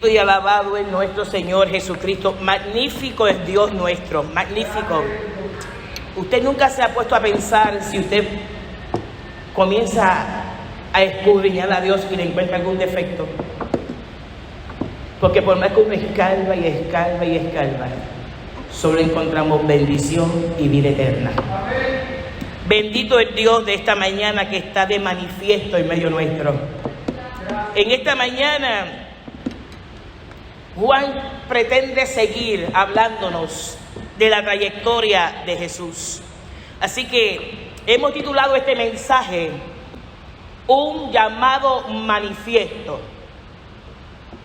Y alabado es nuestro Señor Jesucristo. Magnífico es Dios nuestro, magnífico. Usted nunca se ha puesto a pensar, si usted comienza a escudriñar a Dios y le encuentra algún defecto. Porque por más que uno escarba y escarba y escarba, solo encontramos bendición y vida eterna. Bendito es Dios de esta mañana que está de manifiesto en medio nuestro. En esta mañana Juan pretende seguir hablándonos de la trayectoria de Jesús. Así que hemos titulado este mensaje Un llamado manifiesto.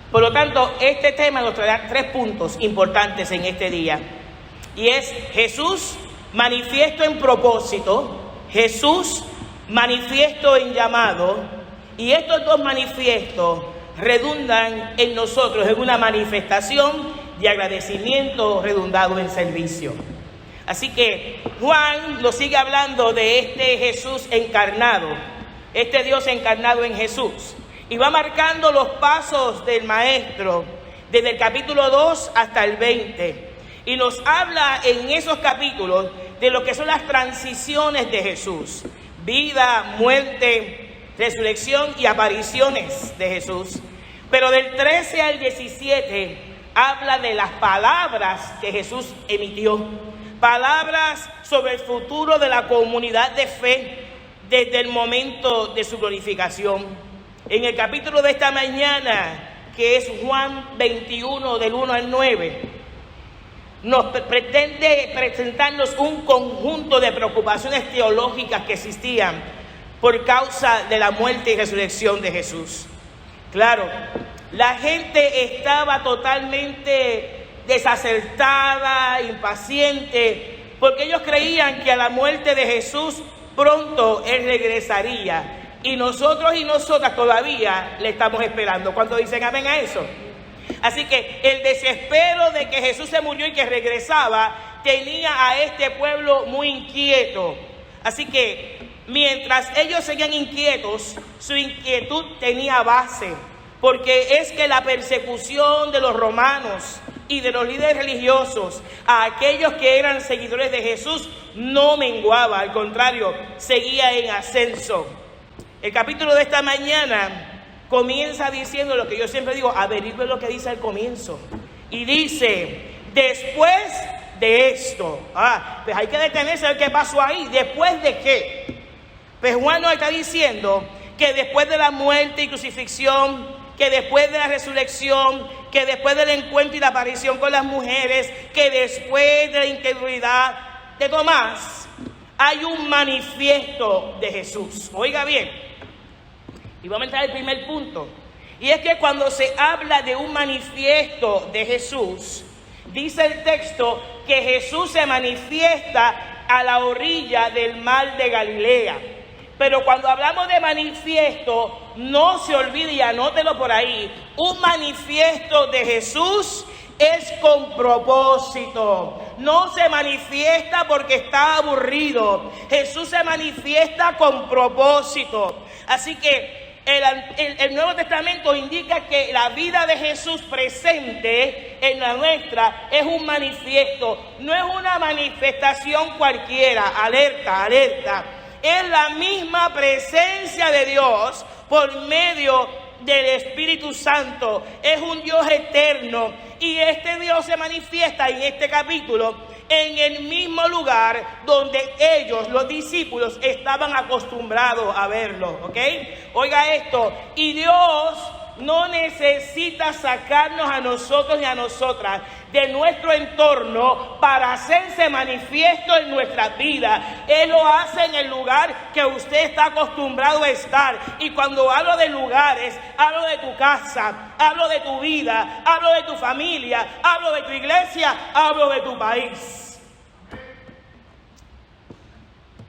Por lo tanto, este tema nos traerá 3 puntos importantes en este día. Y es Jesús manifiesto en propósito, Jesús manifiesto en llamado, y estos 2 manifiestos redundan en nosotros en una manifestación de agradecimiento redundado en servicio. Así que Juan nos sigue hablando de este Jesús encarnado, este Dios encarnado en Jesús, y va marcando los pasos del Maestro desde el capítulo 2 hasta el 20, y nos habla en esos capítulos de lo que son las transiciones de Jesús: vida, muerte, resurrección y apariciones de Jesús. Pero del 13 al 17 habla de las palabras que Jesús emitió, palabras sobre el futuro de la comunidad de fe desde el momento de su glorificación. En el capítulo de esta mañana, que es Juan 21 del 1 al 9, nos pretende presentarnos un conjunto de preocupaciones teológicas que existían por causa de la muerte y resurrección de Jesús. Claro, la gente estaba totalmente desacertada, impaciente, porque ellos creían que a la muerte de Jesús pronto Él regresaría. Y nosotros y nosotras todavía le estamos esperando. ¿Cuántos dicen amén a eso? Así que el desespero de que Jesús se murió y que regresaba tenía a este pueblo muy inquieto. Así que mientras ellos seguían inquietos, su inquietud tenía base, porque es que la persecución de los romanos y de los líderes religiosos a aquellos que eran seguidores de Jesús no menguaba, al contrario, seguía en ascenso. El capítulo de esta mañana comienza diciendo lo que yo siempre digo: averigüe lo que dice al comienzo. Y dice: después de esto. Pues hay que detenerse a ver qué pasó ahí. ¿Después de qué? Pues Juan nos está diciendo que después de la muerte y crucifixión, que después de la resurrección, que después del encuentro y la aparición con las mujeres, que después de la incredulidad de Tomás, hay un manifiesto de Jesús. Oiga bien, y vamos a entrar al primer punto. Y es que cuando se habla de un manifiesto de Jesús, dice el texto que Jesús se manifiesta a la orilla del mar de Galilea. Pero cuando hablamos de manifiesto, no se olvide y anótelo por ahí: un manifiesto de Jesús es con propósito. No se manifiesta porque está aburrido. Jesús se manifiesta con propósito. Así que el Nuevo Testamento indica que la vida de Jesús presente en la nuestra es un manifiesto. No es una manifestación cualquiera. Alerta, alerta. Es la misma presencia de Dios por medio del Espíritu Santo. Es un Dios eterno, y este Dios se manifiesta en este capítulo en el mismo lugar donde ellos, los discípulos, estaban acostumbrados a verlo, ¿ok? Oiga esto: y Dios no necesita sacarnos a nosotros y a nosotras de nuestro entorno para hacerse manifiesto en nuestras vidas. Él lo hace en el lugar que usted está acostumbrado a estar. Y cuando hablo de lugares, hablo de tu casa, hablo de tu vida, hablo de tu familia, hablo de tu iglesia, hablo de tu país.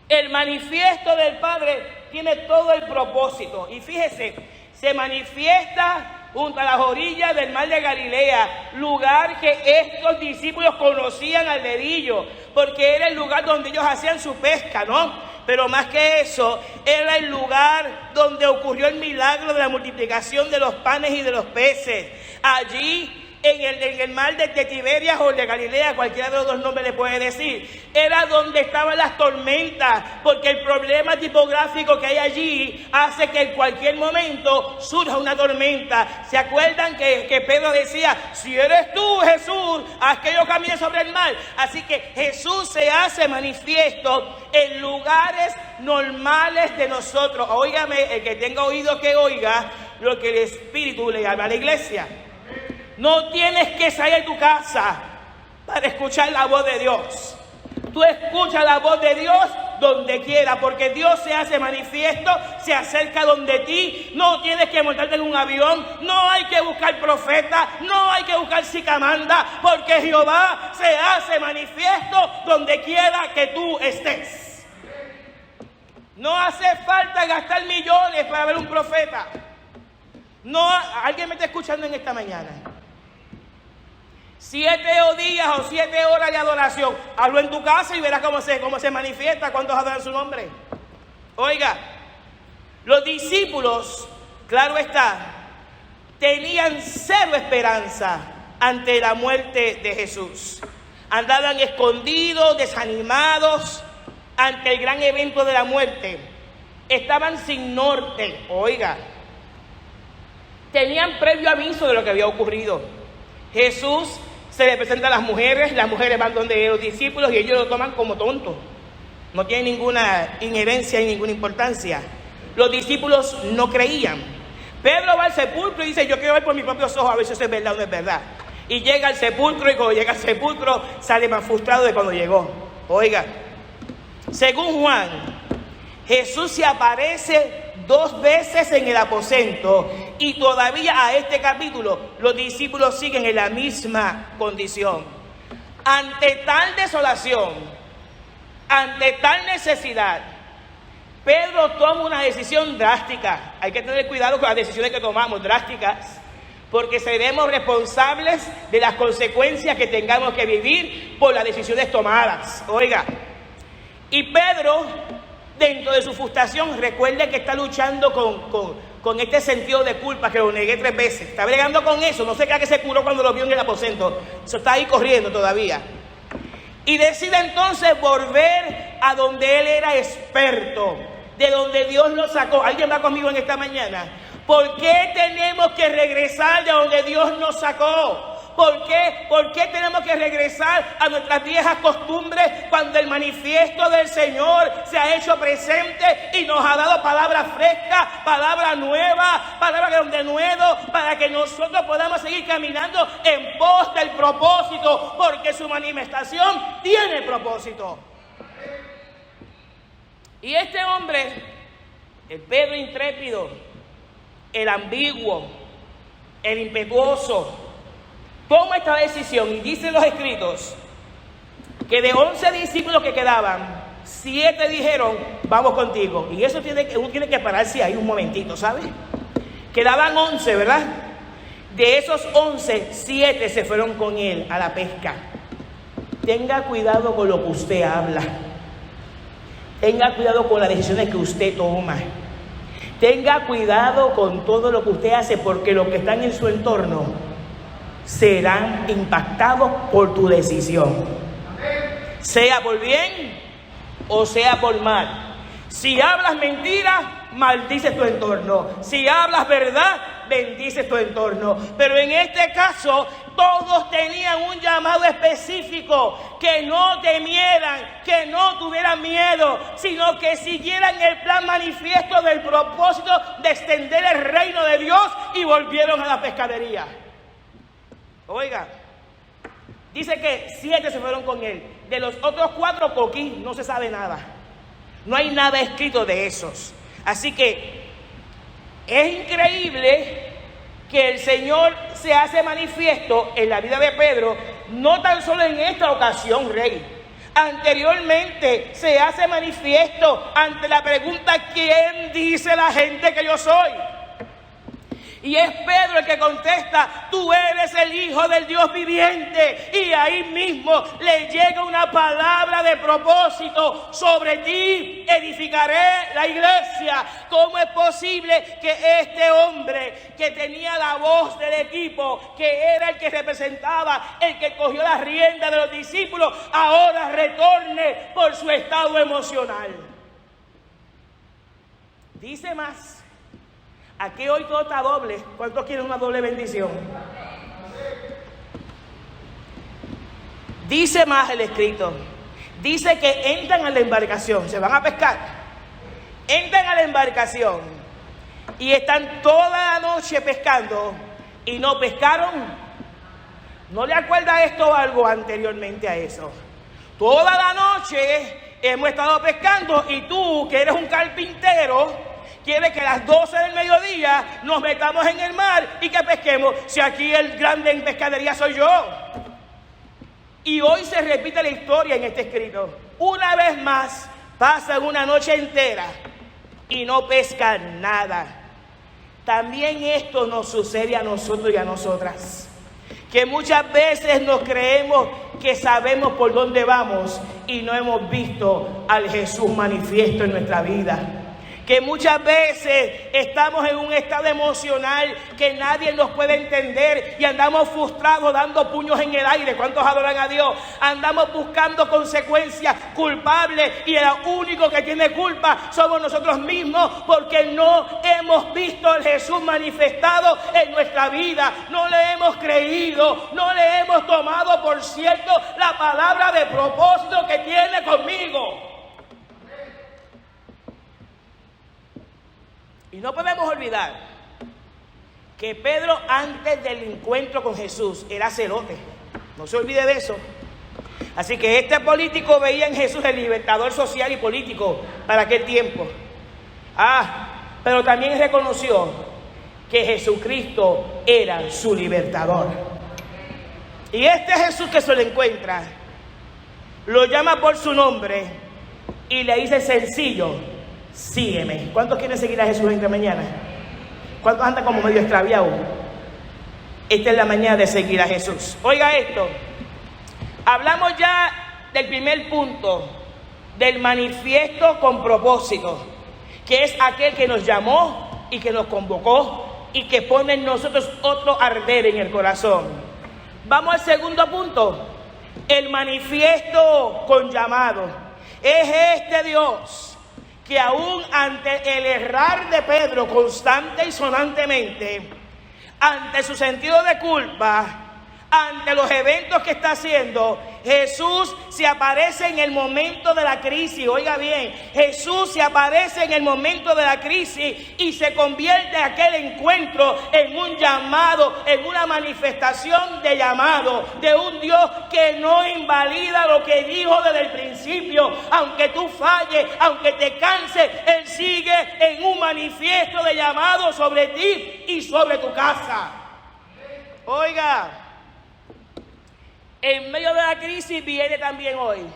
El manifiesto del Padre tiene todo el propósito. Y fíjese, se manifiesta junto a las orillas del mar de Galilea, lugar que estos discípulos conocían al dedillo, porque era el lugar donde ellos hacían su pesca, ¿no? Pero más que eso, era el lugar donde ocurrió el milagro de la multiplicación de los panes y de los peces. Allí en el mar de Tiberias o de Galilea, cualquiera de los dos nombres le puede decir, era donde estaban las tormentas, porque el problema tipográfico que hay allí hace que en cualquier momento surja una tormenta. ¿Se acuerdan que Pedro decía, si eres tú, Jesús, haz que yo camine sobre el mar? Así que Jesús se hace manifiesto en lugares normales de nosotros. Óigame, el que tenga oído que oiga lo que el Espíritu le habla a la iglesia. No tienes que salir de tu casa para escuchar la voz de Dios. Tú escuchas la voz de Dios donde quiera, porque Dios se hace manifiesto, se acerca donde ti. No tienes que montarte en un avión, no hay que buscar profeta, no hay que buscar sicamanda, porque Jehová se hace manifiesto donde quiera que tú estés. No hace falta gastar millones para ver un profeta. No, ¿alguien me está escuchando en esta mañana? 7 días o 7 horas de adoración. Hazlo en tu casa y verás cómo se manifiesta. ¿Cuántos adoran su nombre? Oiga, los discípulos, claro está, tenían cero esperanza ante la muerte de Jesús. Andaban escondidos, desanimados ante el gran evento de la muerte. Estaban sin norte. Oiga, tenían previo aviso de lo que había ocurrido. Jesús se le presenta a las mujeres van donde los discípulos y ellos lo toman como tonto. No tiene ninguna inherencia y ninguna importancia. Los discípulos no creían. Pedro va al sepulcro y dice, yo quiero ver por mis propios ojos a ver si eso es verdad o no es verdad. Y llega al sepulcro y cuando llega al sepulcro sale más frustrado de cuando llegó. Oiga, según Juan, Jesús se aparece 2 veces en el aposento y todavía a este capítulo los discípulos siguen en la misma condición. Ante tal desolación, ante tal necesidad, Pedro toma una decisión drástica. Hay que tener cuidado con las decisiones que tomamos, drásticas, porque seremos responsables de las consecuencias que tengamos que vivir por las decisiones tomadas. Oiga, y Pedro, dentro de su frustración, recuerde que está luchando con este sentido de culpa, que lo negué 3 veces. Está bregando con eso. No se crea que se curó cuando lo vio en el aposento. Eso está ahí corriendo todavía. Y decide entonces volver a donde él era experto, de donde Dios lo sacó. ¿Alguien va conmigo en esta mañana? ¿Por qué tenemos que regresar de donde Dios nos sacó? ¿Por qué tenemos que regresar a nuestras viejas costumbres cuando el manifiesto del Señor se ha hecho presente y nos ha dado palabra fresca, palabra nueva, palabra de nuevo, para que nosotros podamos seguir caminando en pos del propósito, porque su manifestación tiene propósito? Y este hombre, el Pedro intrépido, el ambiguo, el impetuoso, toma esta decisión y dicen los escritos que de 11 discípulos que quedaban, 7 dijeron, vamos contigo. Y eso uno tiene que pararse ahí un momentito, ¿sabes? Quedaban 11, ¿verdad? De esos 11, 7 se fueron con él a la pesca. Tenga cuidado con lo que usted habla. Tenga cuidado con las decisiones que usted toma. Tenga cuidado con todo lo que usted hace, porque los que están en su entorno serán impactados por tu decisión, sea por bien o sea por mal. Si hablas mentira, maldices tu entorno. Si hablas verdad, bendices tu entorno. Pero en este caso, todos tenían un llamado específico: que no temieran, que no tuvieran miedo, sino que siguieran el plan manifiesto del propósito de extender el reino de Dios, y volvieron a la pescadería. Oiga, dice que 7 se fueron con él. De los otros 4, coquí, no se sabe nada. No hay nada escrito de esos. Así que es increíble que el Señor se hace manifiesto en la vida de Pedro, no tan solo en esta ocasión, Rey. Anteriormente se hace manifiesto ante la pregunta: ¿quién dice la gente que yo soy? Y es Pedro el que contesta: tú eres el Hijo del Dios viviente. Y ahí mismo le llega una palabra de propósito: sobre ti edificaré la iglesia. ¿Cómo es posible que este hombre que tenía la voz del equipo, que era el que representaba, el que cogió la rienda de los discípulos, ahora retorne por su estado emocional? Dice más. Aquí hoy todo está doble. ¿Cuántos quieren una doble bendición? Dice más el escrito. Dice que entran a la embarcación. Se van a pescar. Entran a la embarcación. Y están toda la noche pescando. Y no pescaron. ¿No le acuerda esto algo anteriormente a eso? Toda la noche hemos estado pescando. Y tú, que eres un carpintero, quiere que a las 12 del mediodía nos metamos en el mar y que pesquemos, si aquí el grande en pescadería soy yo. Y hoy se repite la historia en este escrito. Una vez más pasan una noche entera y no pescan nada. También esto nos sucede a nosotros y a nosotras, que muchas veces nos creemos que sabemos por dónde vamos y no hemos visto al Jesús manifiesto en nuestra vida. Que muchas veces estamos en un estado emocional que nadie nos puede entender y andamos frustrados dando puños en el aire. ¿Cuántos adoran a Dios? Andamos buscando consecuencias culpables y el único que tiene culpa somos nosotros mismos, porque no hemos visto al Jesús manifestado en nuestra vida. No le hemos creído, no le hemos tomado por cierto la palabra de propósito que tiene conmigo. Y no podemos olvidar que Pedro, antes del encuentro con Jesús, era celote. No se olvide de eso. Así que este político veía en Jesús el libertador social y político para aquel tiempo. Pero también reconoció que Jesucristo era su libertador. Y este Jesús que se lo encuentra, lo llama por su nombre y le dice sencillo: sígueme. ¿Cuántos quieren seguir a Jesús esta mañana? ¿Cuántos andan como medio extraviados? Esta es la mañana de seguir a Jesús. Oiga esto. Hablamos ya del primer punto, del manifiesto con propósito, que es aquel que nos llamó y que nos convocó y que pone en nosotros otro arder en el corazón. Vamos al segundo punto, el manifiesto con llamado. Es este Dios que aún ante el errar de Pedro constante y sonantemente, ante su sentido de culpa, ante los eventos que está haciendo, Jesús se aparece en el momento de la crisis. Oiga bien, Jesús se aparece en el momento de la crisis y se convierte aquel encuentro en un llamado, en una manifestación de llamado de un Dios que no invalida lo que dijo desde el principio. Aunque tú falles, aunque te canses, Él sigue en un manifiesto de llamado sobre ti y sobre tu casa. Oiga, en medio de la crisis viene también hoy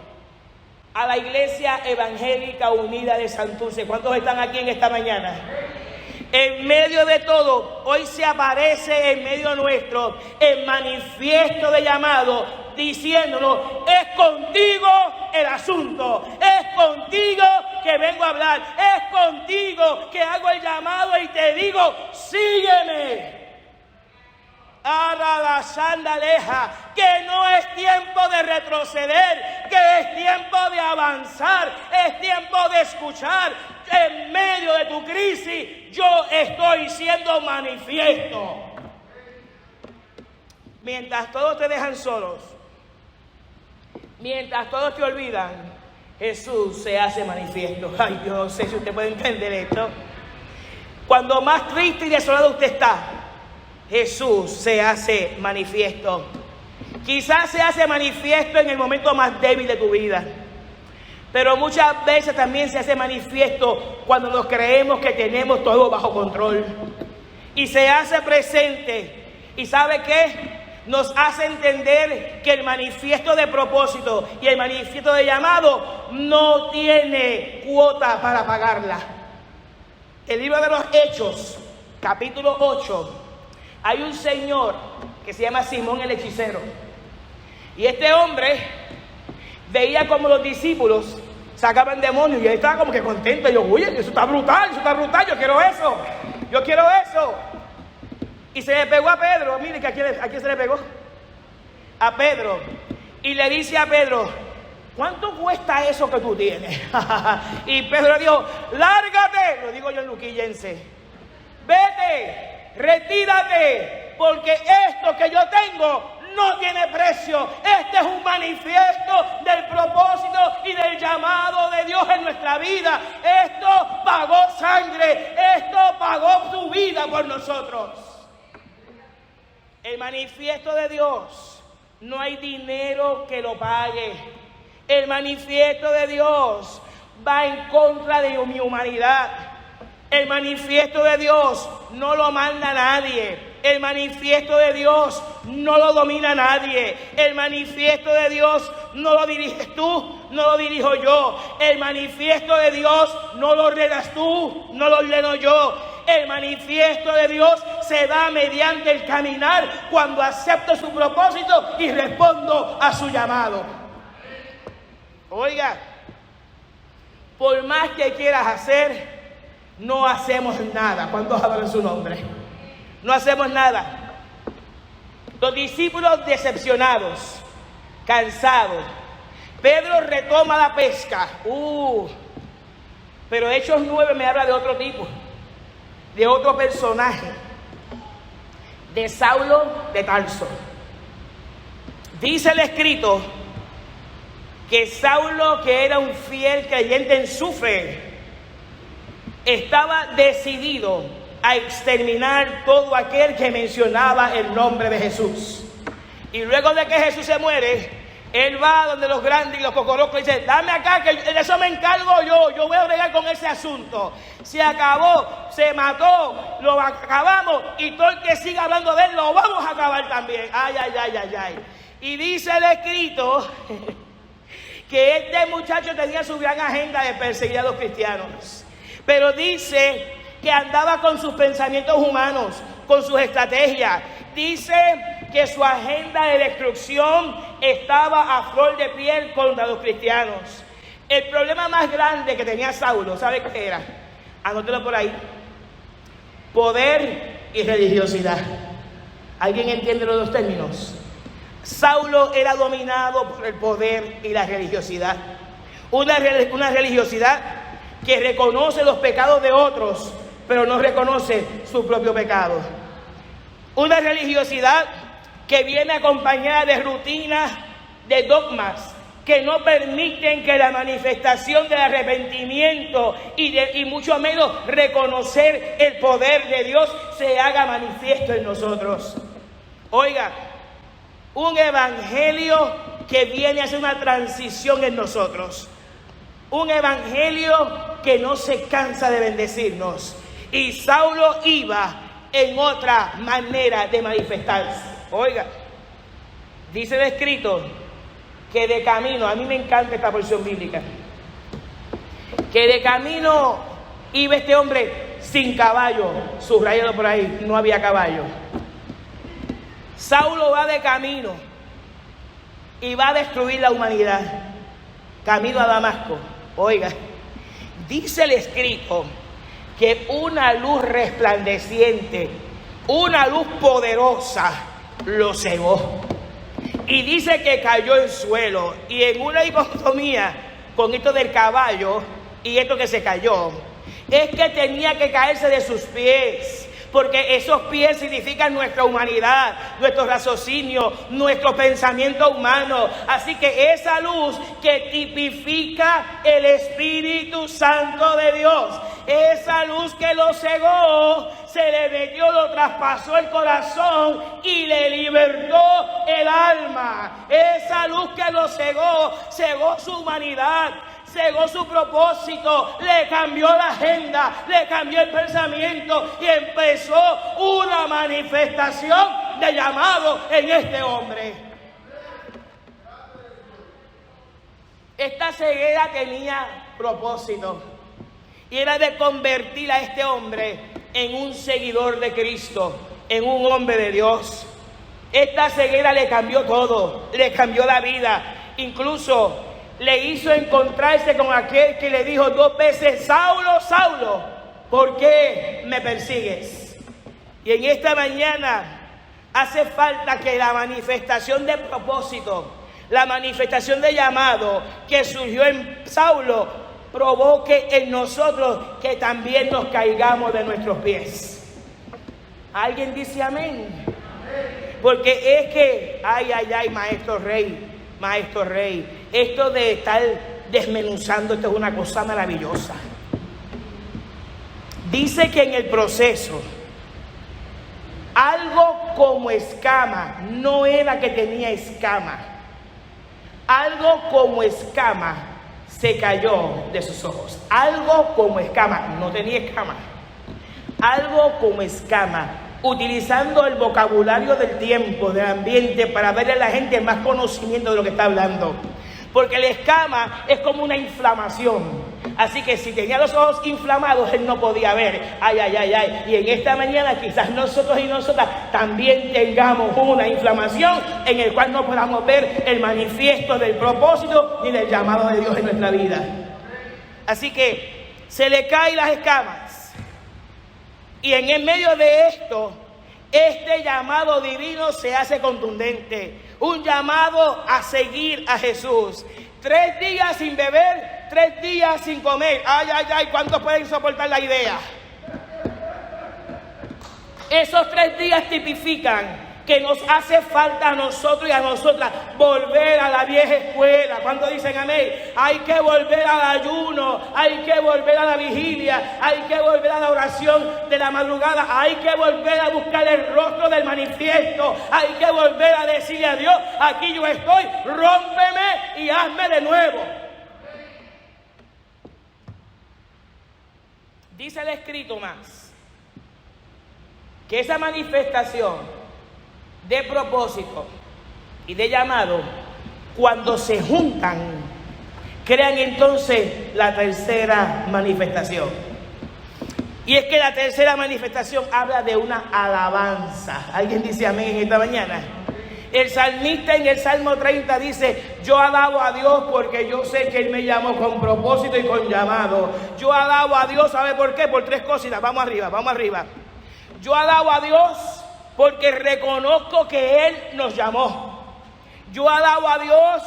a la Iglesia Evangélica Unida de Santurce. ¿Cuántos están aquí en esta mañana? En medio de todo, hoy se aparece en medio nuestro el manifiesto de llamado, diciéndonos: es contigo el asunto, es contigo que vengo a hablar, es contigo que hago el llamado y te digo: sígueme. Ahora la sandaleja, que no es tiempo de retroceder, que es tiempo de avanzar, es tiempo de escuchar. En medio de tu crisis, yo estoy siendo manifiesto. Mientras todos te dejan solos, mientras todos te olvidan, Jesús se hace manifiesto. Ay, yo no sé si usted puede entender esto. Cuando más triste y desolado usted está, Jesús se hace manifiesto. Quizás se hace manifiesto en el momento más débil de tu vida, pero muchas veces también se hace manifiesto cuando nos creemos que tenemos todo bajo control. Y se hace presente. ¿Y sabe qué? Nos hace entender que el manifiesto de propósito y el manifiesto de llamado no tiene cuota para pagarla. El libro de los Hechos, capítulo 8, hay un señor que se llama Simón el hechicero. Y este hombre veía como los discípulos sacaban demonios y él estaba como que contento. Y yo, oye, eso está brutal, yo quiero eso. Y se le pegó a Pedro. Mire que a quién se le pegó. A Pedro. Y le dice a Pedro, ¿cuánto cuesta eso que tú tienes? Y Pedro dijo, lárgate, lo digo yo en luquillense, vete, retírate, porque esto que yo tengo no tiene precio. Este es un manifiesto del propósito y del llamado de Dios en nuestra vida. Esto pagó sangre, esto pagó su vida por nosotros. El manifiesto de Dios, no hay dinero que lo pague. El manifiesto de Dios va en contra de mi humanidad. El manifiesto de Dios no lo manda nadie. El manifiesto de Dios no lo domina nadie. El manifiesto de Dios no lo diriges tú, no lo dirijo yo. El manifiesto de Dios no lo ordenas tú, no lo ordeno yo. El manifiesto de Dios se da mediante el caminar cuando acepto su propósito y respondo a su llamado. Oiga, por más que quieras hacer, no hacemos nada. ¿Cuántos hablan su nombre? No hacemos nada. Los discípulos decepcionados, cansados. Pedro retoma la pesca. Pero Hechos 9 me habla de otro tipo, de otro personaje, de Saulo de Tarso. Dice el escrito que Saulo, que era un fiel creyente en su fe, estaba decidido a exterminar todo aquel que mencionaba el nombre de Jesús. Y luego de que Jesús se muere, él va donde los grandes y los cocorocos y dice, dame acá, que de eso me encargo yo voy a bregar con ese asunto. Se acabó, se mató, lo acabamos, y todo el que siga hablando de él lo vamos a acabar también. Ay. Y dice el escrito que este muchacho tenía su gran agenda de perseguir a los cristianos, pero dice que andaba con sus pensamientos humanos, con sus estrategias. Dice que su agenda de destrucción estaba a flor de piel contra los cristianos. El problema más grande que tenía Saulo, ¿sabe qué era? Anótelo por ahí: poder y religiosidad. ¿Alguien entiende los dos términos? Saulo era dominado por el poder y la religiosidad. Una religiosidad que reconoce los pecados de otros, pero no reconoce su propio pecado. Una religiosidad que viene acompañada de rutinas, de dogmas, que no permiten que la manifestación del arrepentimiento y mucho menos reconocer el poder de Dios se haga manifiesto en nosotros. Oiga, un evangelio que viene a hacer una transición en nosotros. Un evangelio que no se cansa de bendecirnos. Y Saulo iba en otra manera de manifestarse. Oiga, dice el escrito que de camino, a mí me encanta esta porción bíblica, que de camino iba este hombre sin caballo, subrayado por ahí, no había caballo. Saulo va de camino y va a destruir la humanidad, camino a Damasco. Oiga, dice el escrito que una luz resplandeciente, una luz poderosa lo cegó. Y dice que cayó en suelo. Y en una dicotomía con esto del caballo y esto que se cayó, es que tenía que caerse de sus pies, porque esos pies significan nuestra humanidad, nuestro raciocinio, nuestro pensamiento humano. Así que esa luz que tipifica el Espíritu Santo de Dios, esa luz que lo cegó, se le metió, lo traspasó el corazón y le libertó el alma. Esa luz que lo cegó, cegó su humanidad, cegó su propósito, le cambió la agenda, le cambió el pensamiento y empezó una manifestación de llamado en este hombre. Esta ceguera tenía propósito y era de convertir a este hombre en un seguidor de Cristo, en un hombre de Dios. Esta ceguera le cambió todo, le cambió la vida. Incluso le hizo encontrarse con aquel que le dijo 2 veces: Saulo, Saulo, ¿por qué me persigues? Y en esta mañana hace falta que la manifestación de propósito, la manifestación de llamado que surgió en Saulo, provoque en nosotros que también nos caigamos de nuestros pies. ¿Alguien dice amén? Porque es que, ay, maestro rey, esto de estar desmenuzando, esto es una cosa maravillosa. Dice que en el proceso, algo como escama, no era que tenía escama, algo como escama se cayó de sus ojos. Algo como escama, no tenía escama, algo como escama, utilizando el vocabulario del tiempo, del ambiente, para darle a la gente más conocimiento de lo que está hablando. Porque la escama es como una inflamación. Así que si tenía los ojos inflamados, él no podía ver. Ay. Y en esta mañana quizás nosotros y nosotras también tengamos una inflamación en el cual no podamos ver el manifiesto del propósito ni del llamado de Dios en nuestra vida. Así que se le caen las escamas. Y en medio de esto, este llamado divino se hace contundente. Un llamado a seguir a Jesús. 3 días sin beber, 3 días sin comer. Ay, ¿cuántos pueden soportar la idea? Esos 3 días tipifican que nos hace falta a nosotros y a nosotras volver a la vieja escuela. ¿Cuántos dicen amén? Hay que volver al ayuno, hay que volver a la vigilia, hay que volver a la oración de la madrugada, hay que volver a buscar el rostro del manifiesto, hay que volver a decirle a Dios: aquí yo estoy, rómpeme y hazme de nuevo. Dice el escrito más, que esa manifestación de propósito y de llamado, cuando se juntan, crean entonces la tercera manifestación. Y es que la tercera manifestación habla de una alabanza. ¿Alguien dice amén en esta mañana? El salmista en el Salmo 30 dice: yo alabo a Dios porque yo sé que Él me llamó con propósito y con llamado. Yo alabo a Dios, ¿sabe por qué? Por 3 cositas. Vamos arriba. Yo alabo a Dios porque reconozco que Él nos llamó. Yo alabo a Dios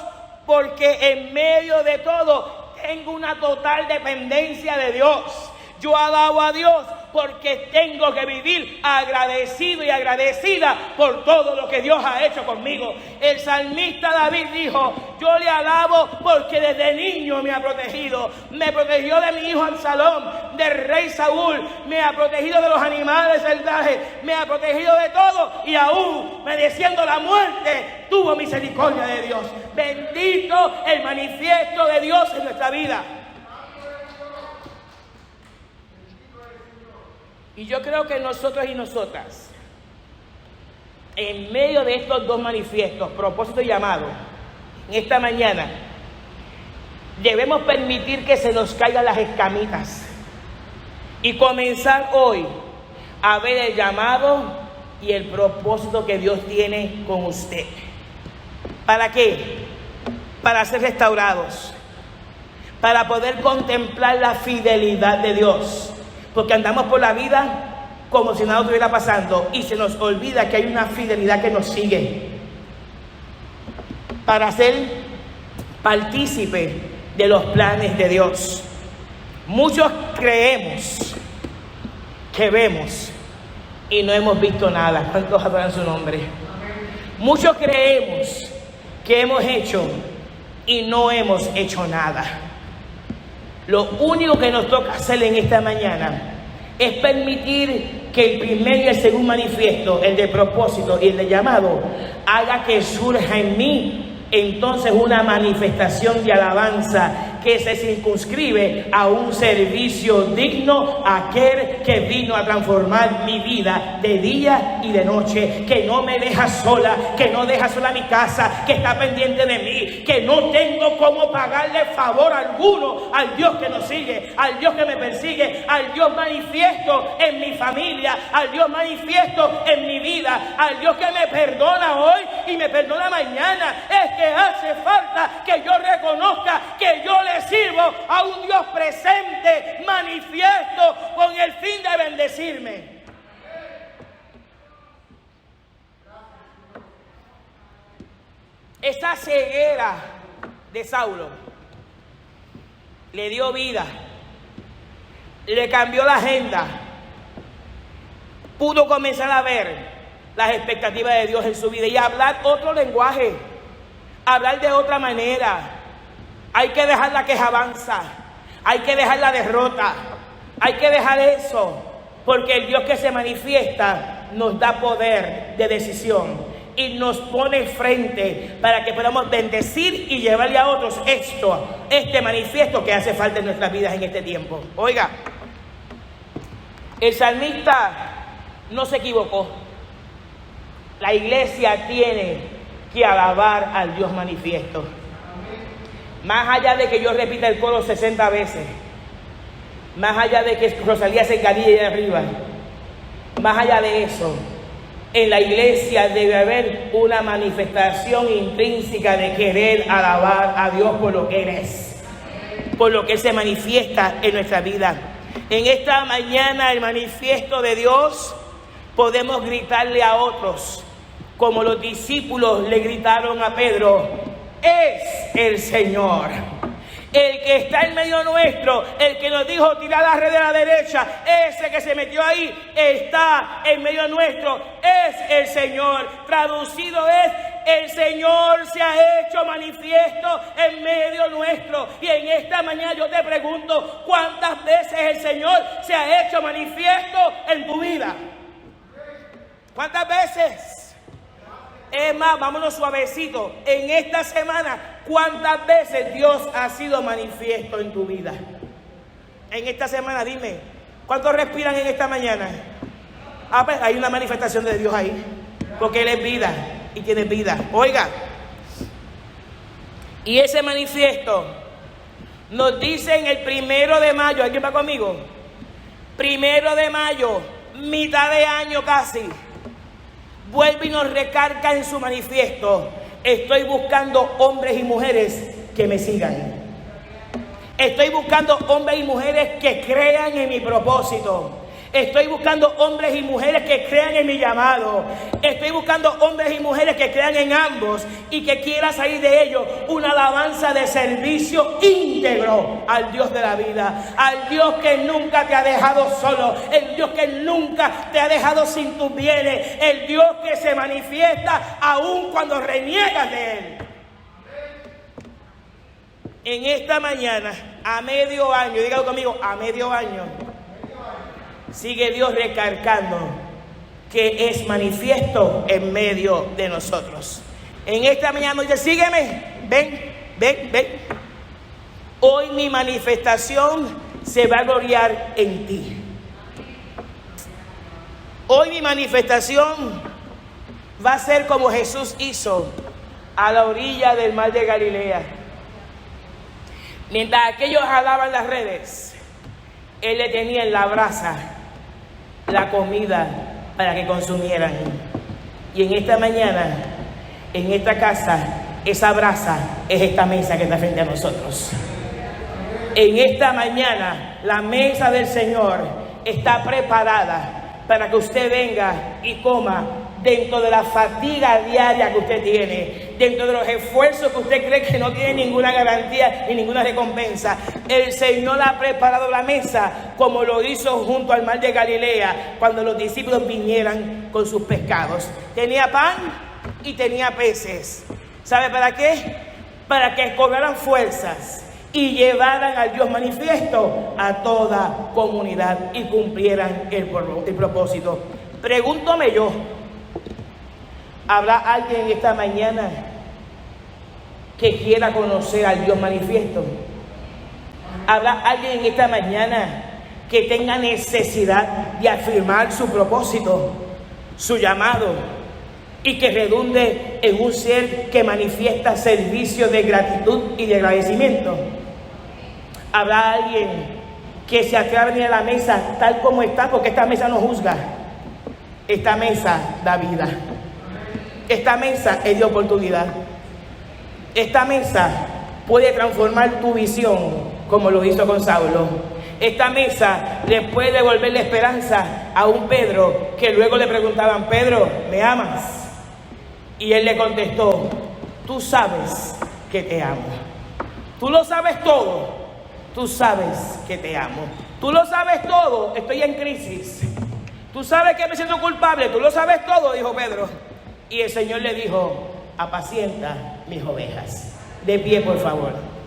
porque en medio de todo tengo una total dependencia de Dios. Yo alabo a Dios porque tengo que vivir agradecido y agradecida por todo lo que Dios ha hecho conmigo. El salmista David dijo: yo le alabo porque desde niño me ha protegido. Me protegió de mi hijo Absalón, del rey Saúl, me ha protegido de los animales salvajes, me ha protegido de todo, y aún mereciendo la muerte tuvo misericordia de Dios. Bendito el manifiesto de Dios en nuestra vida. Y yo creo que nosotros y nosotras, en medio de estos 2 manifiestos, propósito y llamado, en esta mañana, debemos permitir que se nos caigan las escamitas y comenzar hoy a ver el llamado y el propósito que Dios tiene con usted. ¿Para qué? Para ser restaurados, para poder contemplar la fidelidad de Dios. Porque andamos por la vida como si nada estuviera pasando y se nos olvida que hay una fidelidad que nos sigue. Para ser partícipe de los planes de Dios. Muchos creemos que vemos y no hemos visto nada. ¿Cuántos adoran su nombre? Muchos creemos que hemos hecho y no hemos hecho nada. Lo único que nos toca hacer en esta mañana es permitir que el primer y el segundo manifiesto, el de propósito y el de llamado, haga que surja en mí entonces una manifestación de alabanza que se circunscribe a un servicio digno a aquel que vino a transformar mi vida de día y de noche, que no me deja sola, que no deja sola mi casa, que está pendiente de mí, que no tengo cómo pagarle favor alguno al Dios que nos sigue, al Dios que me persigue, al Dios manifiesto en mi familia, al Dios manifiesto en mi vida, al Dios que me perdona hoy y me perdona mañana. Es que hace falta que yo reconozca que yo le sirvo a un Dios presente, manifiesto, con el fin de bendecirme. Esa ceguera de Saulo le dio vida, le cambió la agenda, pudo comenzar a ver las expectativas de Dios en su vida y hablar otro lenguaje, hablar de otra manera. Hay que dejar la quejabanza, hay que dejar la derrota, hay que dejar eso, porque el Dios que se manifiesta nos da poder de decisión y nos pone frente para que podamos bendecir y llevarle a otros este manifiesto que hace falta en nuestras vidas en este tiempo. Oiga, el salmista no se equivocó. La iglesia tiene que alabar al Dios manifiesto. Más allá de que yo repita el coro 60 veces, más allá de que Rosalía se encarille de arriba, más allá de eso, en la iglesia debe haber una manifestación intrínseca de querer alabar a Dios por lo que Él es, por lo que Él se manifiesta en nuestra vida. En esta mañana, el manifiesto de Dios, podemos gritarle a otros, como los discípulos le gritaron a Pedro: es el Señor. El que está en medio nuestro, el que nos dijo tira la red de la derecha, ese que se metió ahí, está en medio nuestro, es el Señor. Traducido es: el Señor se ha hecho manifiesto en medio nuestro. Y en esta mañana yo te pregunto, ¿cuántas veces el Señor se ha hecho manifiesto en tu vida? ¿Cuántas veces? Es más, vámonos suavecito. En esta semana, ¿cuántas veces Dios ha sido manifiesto en tu vida? En esta semana, dime, ¿cuántos respiran en esta mañana? Ah, pues hay una manifestación de Dios ahí, porque Él es vida y tiene vida. Oiga, y ese manifiesto nos dice en el 1 de mayo, ¿alguien va conmigo? 1 de mayo, mitad de año casi. Vuelve y nos recarga en su manifiesto: estoy buscando hombres y mujeres que me sigan. Estoy buscando hombres y mujeres que crean en mi propósito. Estoy buscando hombres y mujeres que crean en mi llamado. Estoy buscando hombres y mujeres que crean en ambos y que quiera salir de ellos una alabanza de servicio íntegro al Dios de la vida, al Dios que nunca te ha dejado solo, el Dios que nunca te ha dejado sin tus bienes, el Dios que se manifiesta aún cuando reniegas de Él. En esta mañana, a medio año, dígalo conmigo, a medio año, sigue Dios recargando que es manifiesto en medio de nosotros. En esta mañana dice: sígueme, ven. Hoy mi manifestación se va a gloriar en ti. Hoy mi manifestación va a ser como Jesús hizo a la orilla del mar de Galilea. Mientras aquellos jalaban las redes, Él le tenía en la brasa la comida para que consumieran. Y en esta mañana, en esta casa, esa brasa es esta mesa que está frente a nosotros. En esta mañana, la mesa del Señor está preparada para que usted venga y coma dentro de la fatiga diaria que usted tiene, dentro de los esfuerzos que usted cree que no tiene ninguna garantía ni ninguna recompensa. El Señor ha preparado la mesa como lo hizo junto al mar de Galilea cuando los discípulos vinieran con sus pescados. Tenía pan y tenía peces. ¿Sabe para qué? Para que cobraran fuerzas y llevaran al Dios manifiesto a toda comunidad y cumplieran el propósito. Pregúntame yo, ¿habrá alguien esta mañana que quiera conocer al Dios manifiesto? ¿Habrá alguien en esta mañana que tenga necesidad de afirmar su propósito, su llamado, y que redunde en un ser que manifiesta servicio de gratitud y de agradecimiento? ¿Habrá alguien que se atreva a venir a la mesa tal como está? Porque esta mesa no juzga. Esta mesa da vida. Esta mesa es de oportunidad. Esta mesa puede transformar tu visión como lo hizo con Saulo. Esta mesa le puede devolver la esperanza a un Pedro que luego le preguntaban: Pedro, ¿me amas? Y él le contestó: tú sabes que te amo. Tú lo sabes todo. Tú sabes que te amo. Tú lo sabes todo. Estoy en crisis. Tú sabes que me siento culpable. Tú lo sabes todo, dijo Pedro. Y el Señor le dijo: apacienta mis ovejas. De pie, por favor.